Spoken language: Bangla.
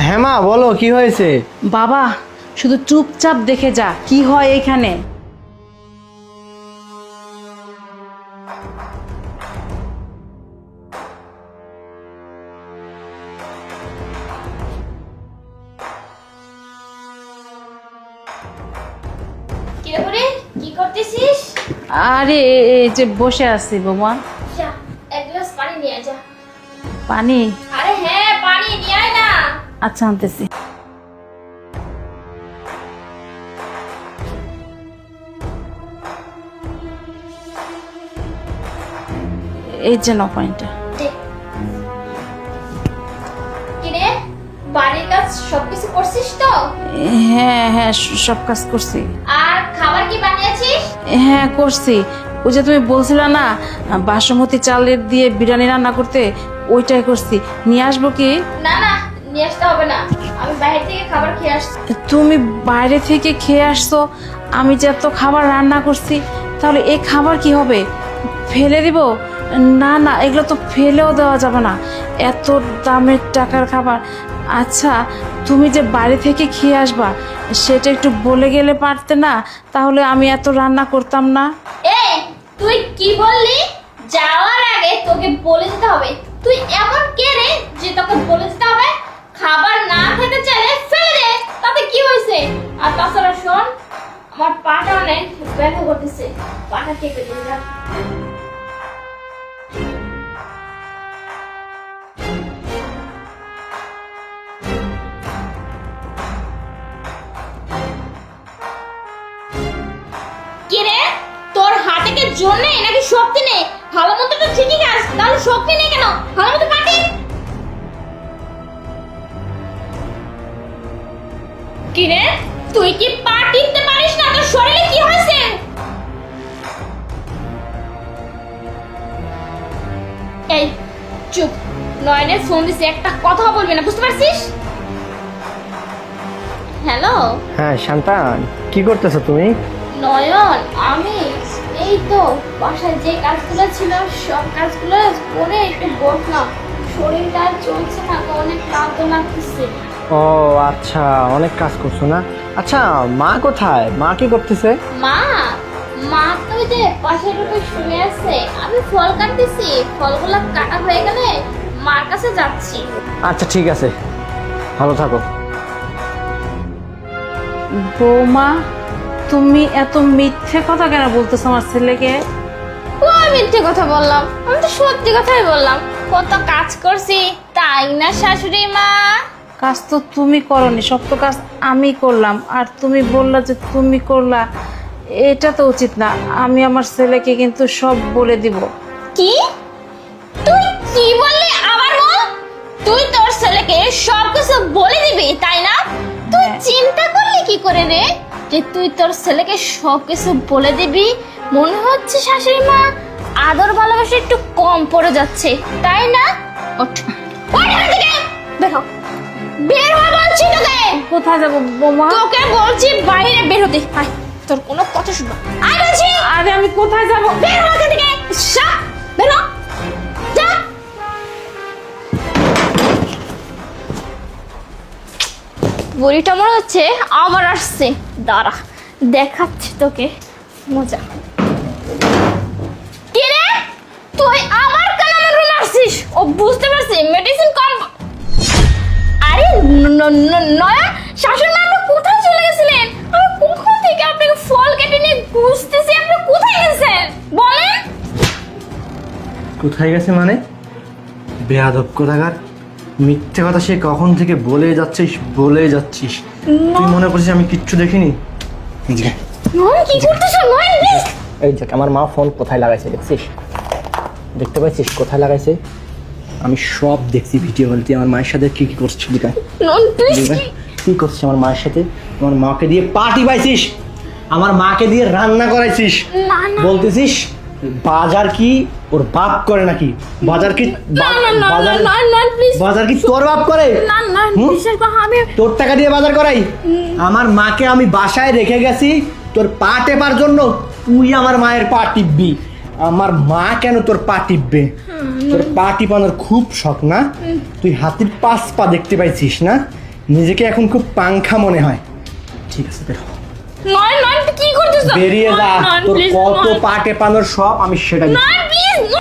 হ্যাঁ মা, বলো কি হয়েছে? বাবা শুধু চুপচাপ দেখে যা কি হয় এখানে। কি করতেছিস? আরে এই যে বসে আছি বৌমা। যা এক গ্লাস পানি নিয়ে আয় যা। পানি? আরে হ্যাঁ পানি নিয়ে আয় না। আচ্ছা আনতেছি। এই যে নাও পানিটা। দে। কি রে বাড়ির কাজ সবকিছু করছিস তো? হ্যাঁ হ্যাঁ সব কাজ করছি। আর খাবার কি বানিয়েছিস? হ্যাঁ করছি। ওই যে তুমি বলছিলা না বাসমতি চালের দিয়ে বিরিয়ানি রান্না করতে, ওইটাই করছি। নিয়ে আসবো কি? না না নিয়ে আসতে হবে না, আমি বাইরে থেকে খাবার খেয়ে আসছি। তুমি বাইরে থেকে খেয়ে আসছো, আমি যে এত খাবার রান্না করছি, তাহলে এই খাবার কি হবে? ফেলে দিব? না না, এগুলো তো ফেলেও দেওয়া যাবে না, এত দামের টাকার খাবার। আচ্ছা তুমি যে বাড়ি থেকে খেয়ে আসবা সেটা একটু বলে গেলে পারতে না? তাহলে আমি এত রান্না করতাম না। এই তুই কি বললি? যাওয়ার আগে তোকে বলে দিতে হবে। তুই এমন কে রে যে তোকে বলে দিতে হবে? খাবার না খেতে চাইলে ফেলে দে, তাতে কি হয়েছে? আর তাছাড়া শোন, আমার পাটা অনেক ব্যথা করতেছে, পাটা কেটে দিন না। কি রে তোর হাতে কি জোর নেই নাকি শক্তি নেই? ভালো মতো তো ঠিকই খাস, তাহলে শক্তি নেই কেন? ভালো মতো কাটি। কি রে তুই কি পা টিপতে পারিস না? তোর শরীরে কি হয়েছে? এই চুপ, নয়নের ফোন দিছে, একটা কথা বলবি না, বুঝতে পারছিস? হ্যালো হ্যাঁ শান্তান, কি করতেছো তুমি? নয়ন, আমি এই তো বাসায় যে কাজগুলো ছিল সব কাজগুলো করে একটু বসলাম। শরীরটা আর চলছে না তো, অনেক ক্লান্ত লাগতেছে। ও আচ্ছা, অনেক কাজ করছো না? আচ্ছা মা কোথায়? মা কি করতেছে? মা মা তো ওই যে পাশের রুমে শুয়ে আছে, আমি ফল কাটতেছি, ফলগুলো কাটা হয়ে গেলে মার কাছে যাচ্ছি। আচ্ছা ঠিক আছে, ভালো থাকো। বৌমা তুমি এত মিথ্যে কথা কেন বলতেছো আমার ছেলেকে? ওই মিথ্যে কথা বললাম? আমি তো সত্যি কথাই বললাম। কত কাজ করছি তাই না শাশুড়ি মা? কাজ তো তুমি করনি, সব তো কাজ আমি করলাম, আর তুমি বললা যে তুমি করলা, এটা তো উচিত না। আমি আমার ছেলেকে কিন্তু সব বলে দিব। কি তুই কি বললি? আবার বল। তুই তোর ছেলেকে সবকিছু বলে দিবি তাই না? তুই চিন্তা করলি কি করে রে যে তুই তোর ছেলেকে সবকিছু বলে দিবি? মনে হচ্ছে শাশুড়ি মা আদর ভালোবাসা একটু কম পড়ে যাচ্ছে তাই না? ওঠ ওঠ এখান থেকে, বের হ, বের হ বলছি তোকে। কোথায় যাবো বৌমা? তোকে বলছি বাইরে বের হতে। আয়, তোর কোনো কথা শুনবো আয় বলছি। আরে আমি কোথায় যাবো? বের হ এখান থেকে, সা বের হ, যা। বুড়িটা মনে হচ্ছে আবার আসছে, দাঁড়া দেখাচ্ছি তোকে মজা। কি রে তুই আবার কেন আমার রুমে আসছিস? ও বুঝতে পারছি মেডিসিন কম। আরে নয়া শাশুড়ি মা, আপনি কোথায় চলে গেছিলেন? আমি কখন থেকে আপনাকে ফল কেটে নিয়ে খুঁজতেছি, আপনি কোথায় গেছেন বলেন? কোথায় গেছে মানে? বেয়াদব কোথাকার, মিথ্যে কথা সে কখন থেকে বলে যাচ্ছিস বলে যাচ্ছিস। তুই মনে করছিস আমি কিচ্ছু দেখিনি? এই যে, নয়ন কি করতেছ? নয়ন প্লিজ। এই দেখ আমার মা ফোন কোথায় লাগাইছে, দেখছিস? দেখতে পাচ্ছিস কোথায় লাগাইছে? আমি সব দেখছি ভিডিও বলতে। আমার মায়ের সাথে কি কি করছিস দেখায়? নয়ন প্লিজ। কি করছিস আমার মায়ের সাথে? আমার মাকে দিয়ে পার্টি পাইছিস, আমার মাকে দিয়ে রান্না করাইছিস, না না বলতেছিস বাজার কি ওর বাপ করে নাকি? বাজার কি না না না বাজার না না প্লিজ। বাজার কি তোর বাপ করে? না না হুম? বিশ্বাস কর আমি তোর টাকা দিয়ে বাজার করাই? আমার মাকে আমি বাসায় রেখে গেছি তোর পা টেপার জন্য, তুই আমার মায়ের পা টিপবি? আমার মা কেন তোর পা টিপবে? তোর পা টিপানোর খুব শখ না? তুই হাতির 5 পা দেখতে পাইছিস না? নিজেকে এখন খুব পাংখা মনে হয়। ঠিক আছে বের হ। নয় নয় তুই কি করতেছ? বেরিয়ে যা, নয়, তোর please, কত নয়। পা টেপানোর সব আমি সেটা দিচ্ছি। নয় প্লিজ